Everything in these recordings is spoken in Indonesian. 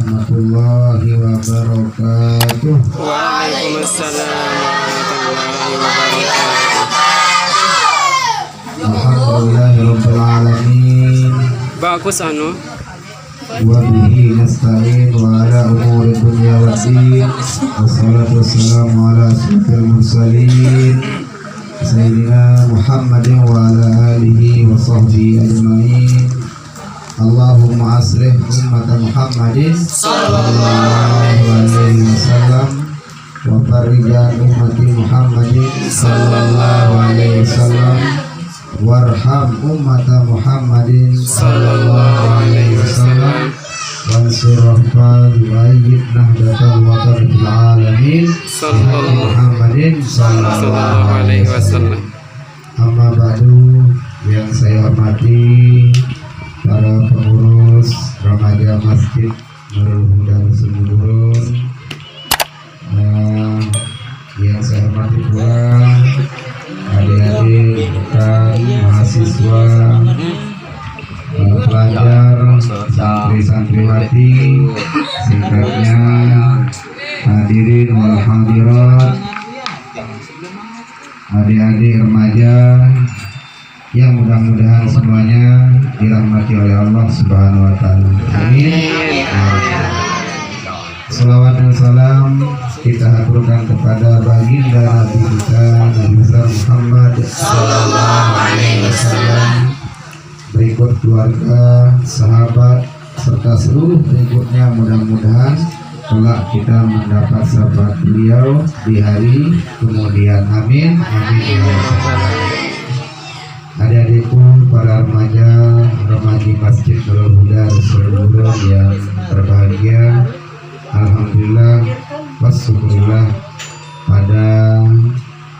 warahmatullahi wabarakatuh. Waalaikumsalam warahmatullahi wabarakatuh. Alhamdulillahirabbil alamin. Bagus anu. Wa bihi nasta'in wa ala umuri dunya waddin. Wassalatu wassalamu ala asyrofil mursalin sayyidina Muhammadin wa ala alihi wa sahbihi ajmain. Allahumma aslih ummat Muhammadin sallallahu alaihi wasallam wa farrij ummati Muhammadin sallallahu alaihi wasallam warham ummat Muhammadin sallallahu alaihi wasallam wansur rahfal wayyid nahdatan wa tarbil alamin Muhammadin sallallahu alaihi wasallam. Amma ba'du, yang saya hormati para pengurus remaja Masjid Nurul Huda Sumurun, yang saya hormati pula adik-adik, rekan, mahasiswa, pelajar, santri-santriwati, singkatnya hadirin wal hadirat, adik-adik remaja yang mudah-mudahan semuanya dirahmati oleh Allah Subhanahu wa taala. Amin. Salawat dan salam kita haturkan kepada baginda Nabi kita Nabi besar Muhammad sallallahu alaihi wasallam, berikut keluarga, sahabat serta seluruh berikutnya. Mudah-mudahan kelak kita mendapat syafaat beliau di hari kemudian. Amin. Amin. Adik-adikku para remaji Masjid Nurul Huda Sumurun yang berbahagia, alhamdulillah wassyukurillah, pada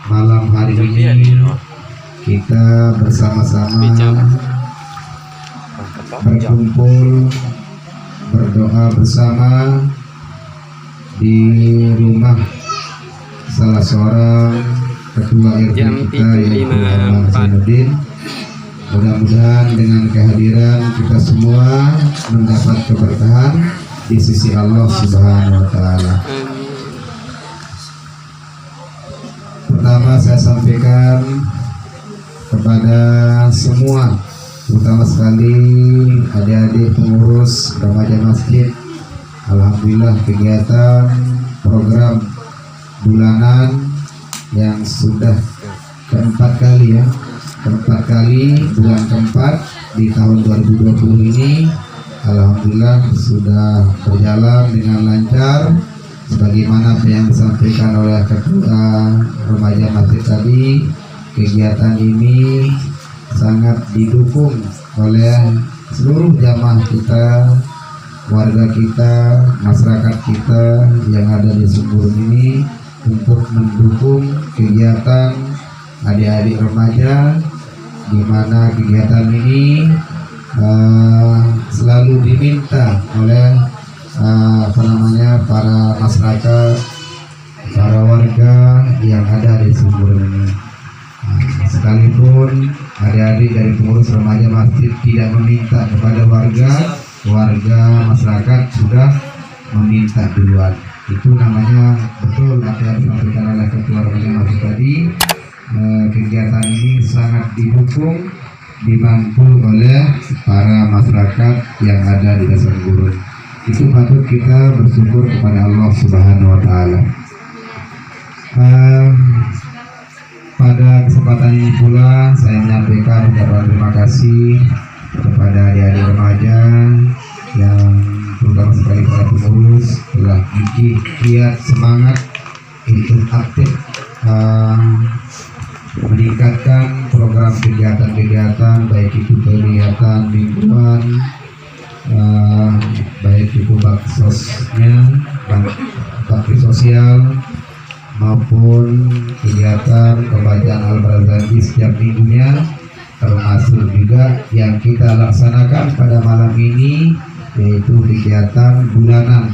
malam hari ini kita bersama-sama berkumpul berdoa bersama di rumah salah seorang ketua RT kita yaitu Imam Zainuddin. Mudah-mudahan dengan kehadiran kita semua mendapat keberkahan di sisi Allah Subhanahu wa taala. Pertama saya sampaikan kepada semua, terutama sekali adik-adik pengurus remaja masjid, alhamdulillah kegiatan program bulanan yang sudah keempat kali bulan keempat di tahun 2020 ini, alhamdulillah sudah berjalan dengan lancar sebagaimana apa yang disampaikan oleh ketua remaja masjid tadi. Kegiatan ini sangat didukung oleh seluruh jamaah kita, warga kita, masyarakat kita yang ada di Sumurun ini untuk mendukung kegiatan adik-adik remaja, di mana kegiatan ini selalu diminta oleh para masyarakat, para warga yang ada di Sumurun ini. Sekalipun adik-adik dari pengurus remaja masjid tidak meminta kepada warga masyarakat sudah meminta duluan. Itu namanya betul apa yang disampaikan oleh ketua remaja masjid tadi. Kegiatan ini sangat didukung, dibantu oleh para masyarakat yang ada di dasar gurun. Itu patut kita bersyukur kepada Allah Subhanahu wa taala. Pada kesempatan ini pula saya menyampaikan ucapan terima kasih kepada adik-adik remaja yang terutama sekali para pengurus telah giat semangat untuk aktif meningkatkan program kegiatan-kegiatan, baik itu kegiatan mingguan, baik itu bakti sosial maupun kegiatan pembacaan Al-Barzanji setiap minggunya, termasuk juga yang kita laksanakan pada malam ini yaitu kegiatan bulanan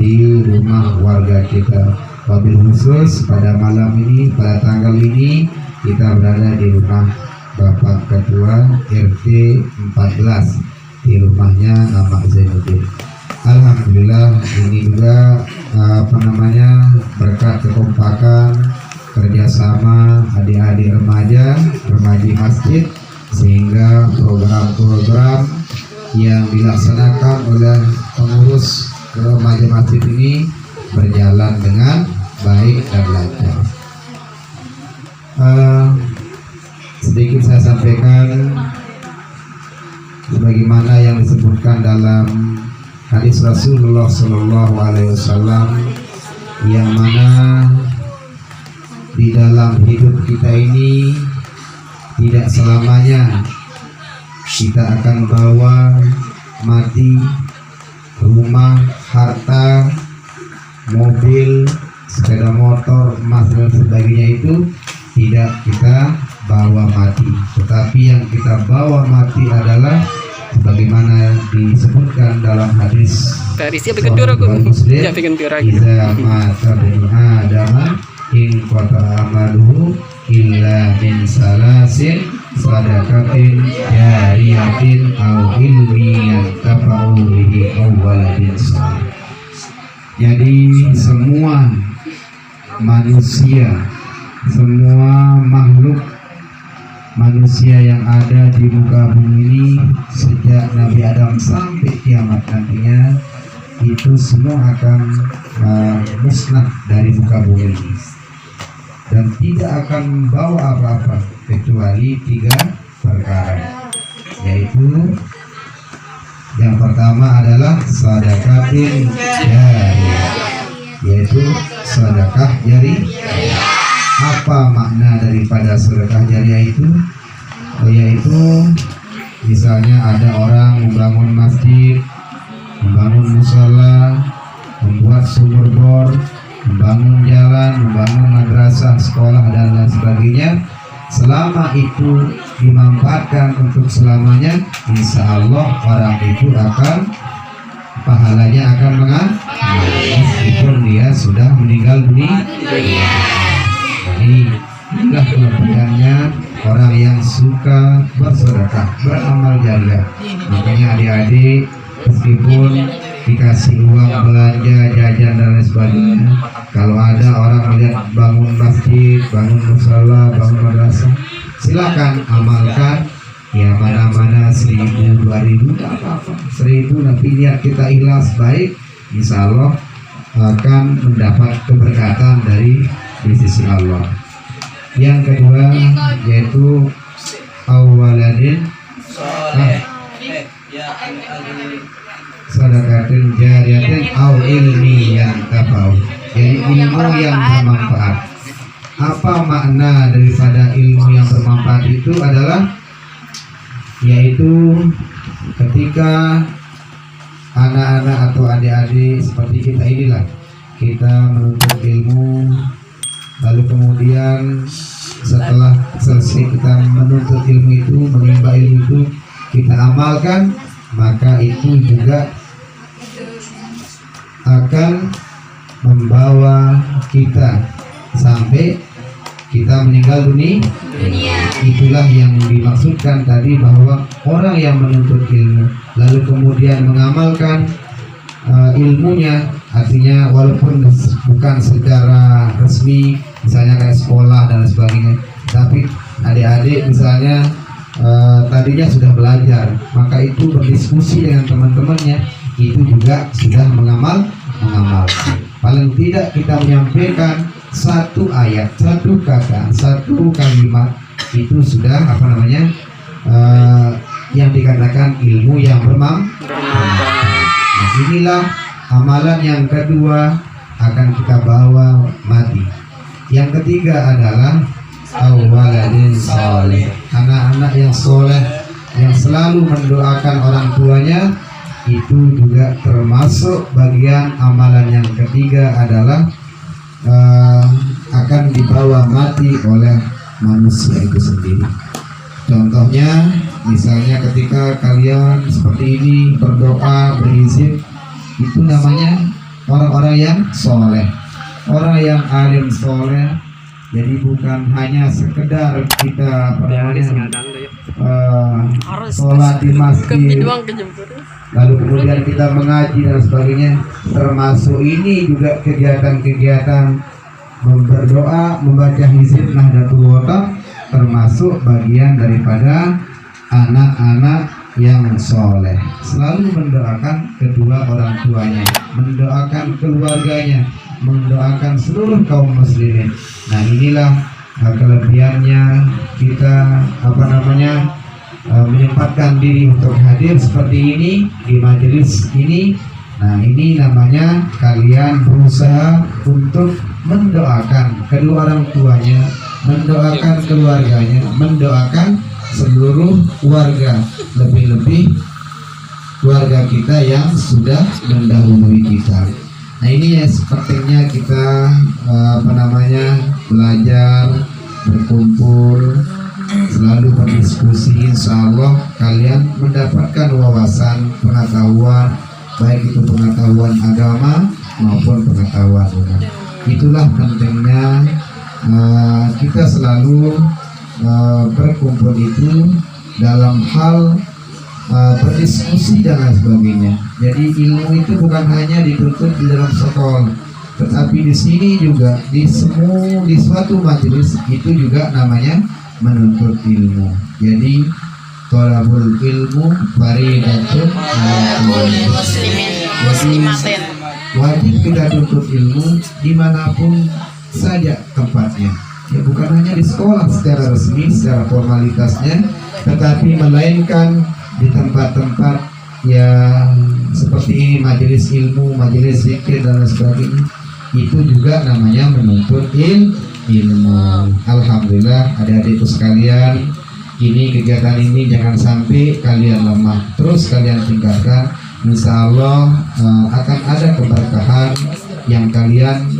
di rumah warga kita. Wabil khusus pada malam ini, pada tanggal ini kita berada di rumah Bapak Ketua RT 14, di rumahnya Bapak Zainuddin. Alhamdulillah ini juga berkat kekompakan kerjasama adik-adik remaja masjid, sehingga program-program yang dilaksanakan oleh pengurus remaja masjid ini berjalan dengan baik dan lancar. Sedikit saya sampaikan sebagaimana yang disebutkan dalam hadis Rasulullah Shallallahu Alaihi Wasallam, yang mana di dalam hidup kita ini tidak selamanya kita akan bawa mati, rumah, harta, mobil, sepeda motor, emas dan sebagainya itu tidak kita bawa mati, tetapi yang kita bawa mati adalah sebagaimana disebutkan dalam hadis Muslim, "Iza mata bani Adam in qata amaluhu illa min salasin sadaqatin jariyatin aw ilmin yantafa'u bihi aw waladin salih." Jadi semua manusia, semua makhluk manusia yang ada di muka bumi ini sejak Nabi Adam sampai kiamat nantinya, itu semua akan musnah dari muka bumi ini dan tidak akan membawa apa-apa kecuali 3 perkara, yaitu yang pertama adalah sedekatin jariyah, yaitu sedekah jariyah. Apa makna daripada sedekah jariyah itu? Yaitu misalnya ada orang membangun masjid, membangun musola, membuat sumur bor, membangun jalan, membangun madrasah, sekolah dan lain sebagainya. Selama itu dimanfaatkan untuk selamanya, insya Allah orang itu akan pahalanya akan mengalir meskipun dia sudah meninggal dunia. Inilah kelebihannya orang yang suka bersedekah, beramal jariah. Makanya adik-adik meskipun dikasih uang belanja, jajan dan lain sebagainya, kalau ada orang melihat bangun masjid, bangun musala, bangun madrasah, silakan amalkan. Ya mana-mana 1.000, 2.000 tak apa-apa, 1.000 tapi niat kita ikhlas baik, insya Allah akan mendapat keberkatan dari sisi Allah. Yang kedua yaitu awaladin sedekatin jariyatin au ilmi yang tafau, jadi ilmu yang bermanfaat. Apa makna daripada ilmu yang bermanfaat itu adalah yaitu ketika anak-anak atau adik-adik seperti kita inilah, kita menuntut ilmu, lalu kemudian setelah selesai kita menuntut ilmu itu, menimba ilmu itu, kita amalkan, maka itu juga akan membawa kita sampai kita meninggal dunia. Itulah yang dimaksudkan tadi, bahwa orang yang menuntut ilmu lalu kemudian mengamalkan ilmunya, artinya walaupun bukan secara resmi, misalnya kayak sekolah dan sebagainya, tapi adik-adik misalnya tadinya sudah belajar, maka itu berdiskusi dengan teman-temannya, itu juga sudah mengamalkan. Paling tidak kita menyampaikan satu ayat, satu kata, satu kalimat, itu sudah yang dikatakan ilmu yang bermanfaat. Nah, inilah amalan yang kedua akan kita bawa mati. Yang ketiga adalah awaladin soleh, anak-anak yang soleh yang selalu mendoakan orang tuanya, itu juga termasuk bagian amalan yang ketiga, adalah akan dibawa mati oleh manusia itu sendiri. Contohnya misalnya ketika kalian seperti ini berdoa, berizin, itu namanya orang-orang yang soleh, orang yang alim soleh. Jadi bukan hanya sekedar kita sholat di masjid, lalu kemudian kita mengaji dan sebagainya, termasuk ini juga kegiatan-kegiatan berdoa, membaca hizib Nahdlatul Wathon, termasuk bagian daripada anak-anak yang soleh. Selalu mendoakan kedua orang tuanya, mendoakan keluarganya, mendoakan seluruh kaum muslimin. Nah, inilah kelebihannya kita menyempatkan diri untuk hadir seperti ini di majelis ini. Nah, ini namanya kalian berusaha untuk mendoakan kedua orang tuanya, mendoakan keluarganya, mendoakan seluruh warga, lebih-lebih keluarga kita yang sudah mendahului kita. Nah, ini ya sepertinya kita belajar, berkumpul, selalu berdiskusi. Insya Allah kalian mendapatkan wawasan, pengetahuan, baik itu pengetahuan agama maupun pengetahuan umum. Itulah pentingnya kita selalu berkumpul itu dalam hal berdiskusi dan lain sebagainya. Jadi ilmu itu bukan hanya dituntut di dalam sekolah, tetapi di sini juga di suatu majelis itu juga namanya menuntut ilmu. Jadi thalabul ilmu faridatun alal muslimin. Jadi wajib kita tuntut ilmu dimanapun saja tempatnya. Ya, bukan hanya di sekolah secara resmi, secara formalitasnya, tetapi melainkan di tempat-tempat yang seperti ini, majelis ilmu, majelis zikir dan lain sebagainya, itu juga namanya menuntut ilmu. Alhamdulillah adik-adikku sekalian, ini kegiatan ini jangan sampai kalian lemah, terus kalian tingkatkan. Insya Allah akan ada keberkahan yang kalian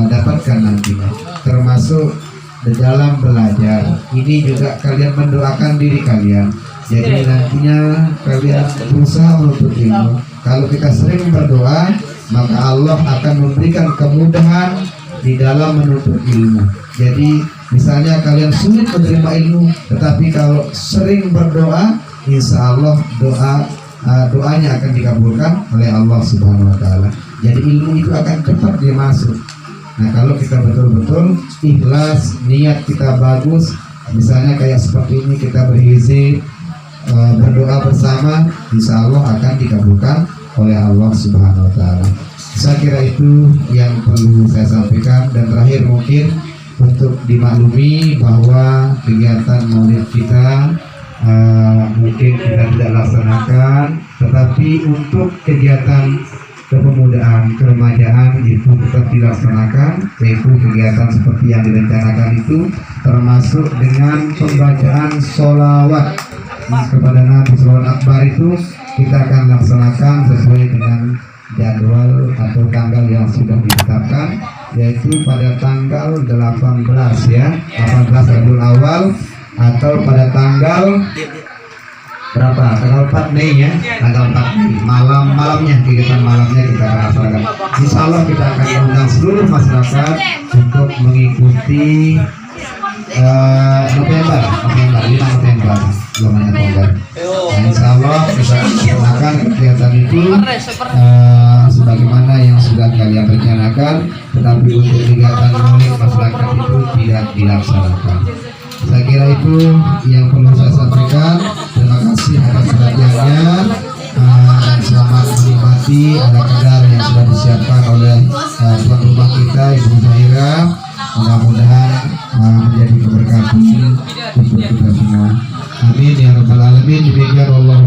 dapatkan nantinya, termasuk di dalam belajar. Ini juga kalian mendoakan diri kalian. Jadi nantinya kalian berusaha menuntut ilmu. Kalau kita sering berdoa, maka Allah akan memberikan kemudahan di dalam menuntut ilmu. Jadi misalnya kalian sulit menerima ilmu, tetapi kalau sering berdoa, insya Allah doanya akan dikabulkan oleh Allah Subhanahu Wa Taala. Jadi ilmu itu akan cepat dia masuk. Nah, kalau kita betul-betul ikhlas, niat kita bagus, misalnya kayak seperti ini kita berhizib, berdoa bersama, insya Allah akan dikabulkan oleh Allah Subhanahu Wa Taala. Saya kira itu yang perlu saya sampaikan. Dan terakhir mungkin untuk dimaklumi bahwa kegiatan maulid kita mungkin kita tidak laksanakan, tetapi untuk kegiatan kepemudaan, keremajaan itu tetap dilaksanakan, yaitu kegiatan seperti yang direncanakan itu, termasuk dengan pembacaan sholawat kepada Nabi Sallallahu Akbar itu kita akan laksanakan sesuai dengan jadwal atau tanggal yang sudah ditetapkan, yaitu pada tanggal 18 ya, 18 Rabiul Awal, atau pada tanggal berapa? Tanggal 4 Mei ya, tanggal 4 Mei malamnya, kegiatan malamnya kita akan laksanakan. Insya Allah kita akan mengundang seluruh masyarakat untuk mengikuti November 5 November. Nah, insya Allah kita laksanakan kegiatan itu sebagaimana yang sudah kalian rencanakan, tetapi untuk kegiatan maulid masyarakat itu tidak dilaksanakan. Saya kira itu yang perlu saya sampaikan. Terima kasih atas perhatiannya, dan selamat menikmati kadar yang sudah disiapkan oleh tuan rumah kita Ibu Zahira. Mudah-mudahan menjadi keberkahan untuk kita semua. Amin ya rabbal alamin. Demikian Allah